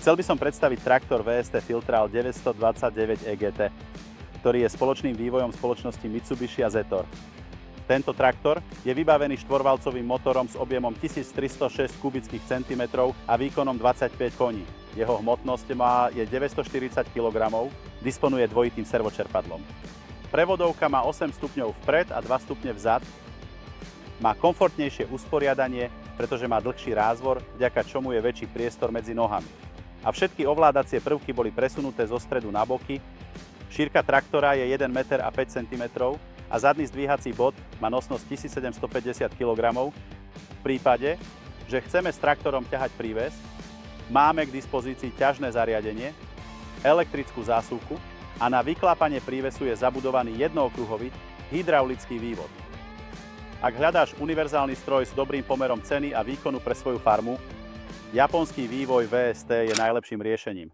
Chcel by som predstaviť traktor VST Filtral 929 EGT, ktorý je spoločným vývojom spoločnosti Mitsubishi a Zetor. Tento traktor je vybavený štvorvalcovým motorom s objemom 1306 kubických centimetrov a výkonom 25 koní. Jeho hmotnosť je 940 kg, disponuje dvojitým servočerpadlom. Prevodovka má 8 stupňov vpred a 2 stupne vzad. Má komfortnejšie usporiadanie, pretože má dlhší rázvor, vďaka čomu je väčší priestor medzi nohami. A všetky ovládacie prvky boli presunuté zo stredu na boky. Šírka traktora je 1 m a 5 cm a zadný zdvíhací bod má nosnosť 1750 kg. V prípade, že chceme s traktorom ťahať príves, máme k dispozícii ťažné zariadenie, elektrickú zásuvku a na vyklápanie prívesu je zabudovaný jednookruhový hydraulický vývod. Ak hľadáš univerzálny stroj s dobrým pomerom ceny a výkonu pre svoju farmu, japonský vývoj VST je najlepším riešením.